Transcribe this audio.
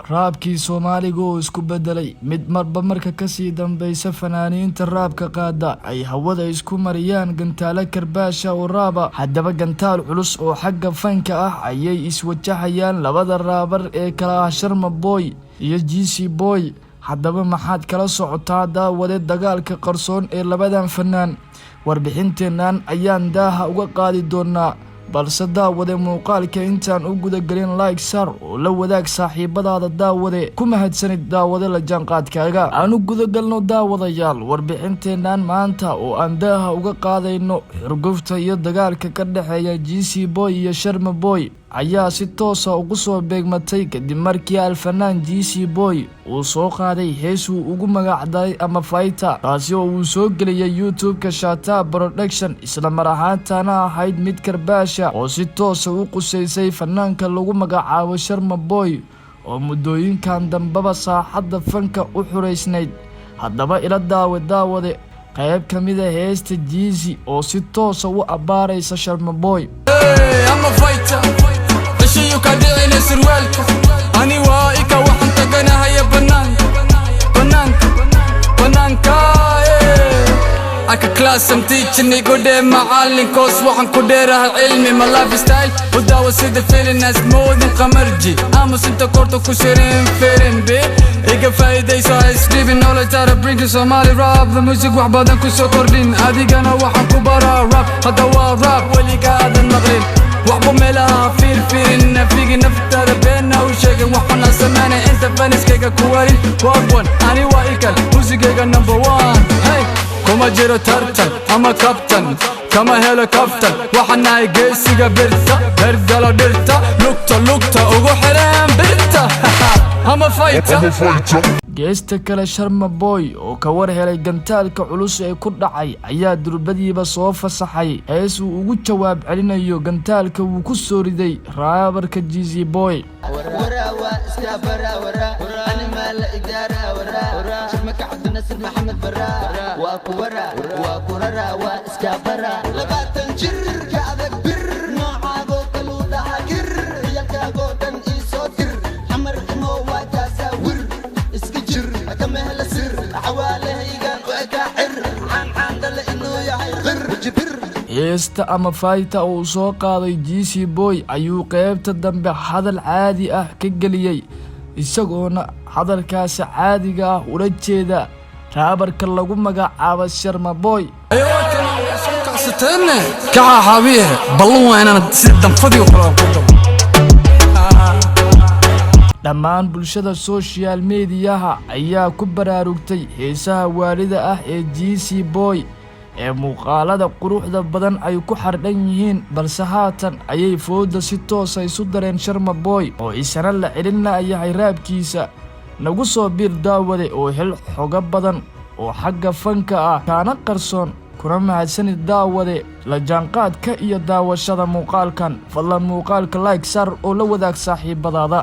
raabkii Soomaaliga oo isku bedelay mid marba marka ka sii dambaysa fanaaniinta raabka qaada ay hawada isku mariyaan gantaalo karbaasha oo raaba haddaba gantaal culus oo xagga fanka ah ayay iswajahayaan labada raabar ee kala ah Sharma Boy iyo GC Boy. haddaba maxaad kala socotaa daawade dagaalka qarsoon ee labadan fanaan? warbixinteenan ayaan daaha uga qaadi doonaa, balse daawade muuqaalka intaan u guda galin like sar oo la wadaag saaxiibadaada daawade ku mahadsanid daawade la jaanqaadkaaga. aanu guda galno daawadayaal warbixinteenan maanta oo aan daaha uga qaadayno xurgufta iyo dagaalka ka dhaxeeya GC Boy iyo Sharma Boy ayaa si toos ah ugu soo beegmatay kadib markii alfanaan GC Boy uu soo qaaday hees uu ugu magacdaray ama Fighter, taasi oo uu soo geliyay YouTube-ka Shata Production, isla mar ahaantaana ahayd mid karbaasha oo si toos ah u quseysay fanaanka lagu magacaabo Sharma Boy oo muddooyinkan dambaba saaxadda fanka u xureysnayd. haddaba ila daawade qayb ka mid ah heesta GC oo si toos ah u abaaraysa Sharma Boy. I'm a fighter. You can do in this world. Anyway, I can walk on the gun. I have banana. I can class some teaching. I go there, my allen course. Walk on kudera, ilmi, my lifestyle. But I was the feeling as more than kamerji. I'm a simple quarto kushirin, feeling big. I can fight days, so I screaming all the time. Bring you Somali rap, the music وحبادن كسو كردين. أدي أنا وحن كبارا rap, هذا هو rap. واللي قاعد المغرب. وحبو ملا فير فيك نفتر بينا وشيكن وحنا سمانة انت فانس كيكا كوارين واقوان اني وايكال موسيقى نمبر وان. هاي كما جيرو ترتل اما كابتن كما هيلا كابتن وحنا يقيسيقى برتا برقالا برتا لوكتا اوغو حرام برتا اما فايتا. geesta kale Sharma Boy oo ka war helay gantaalka culus ee ku dhacay ayaa durbadiiba soo fasaxay hees uu ugu jawaab celinayo gantaalka uu ku soo riday raabarka GC Boy. heesta ama Fighter oo soo qaaday GC Boy ayuu qaybta dambe hadal caadi ah ka galiyay, isagoona hadalkaas caadiga ah ula jeeda raabarka lagu magacaabo Sharma Boy. كعا حبيه بالله أنا سيدنا فدي وكلام dhammaan bulshada social media ayaa ku baraarugtay heesaha waalida ah ee GC Boy ee muuqaalada quruxda badan ay ku xardhan yihiin, balse haatan ayay fooda si toos ah isu dareen Sharma Boy oo isana la celinayay raabkiisa. nagu soo bir daawade oo hel xoga badan oo xagga fanka ah kana qarsoon, kuna mahadsanid daawade la jaanqaadka iyo daawashada muuqaalkan. fadlan muuqaalka like sar oo la wadaag saaxiibadaada.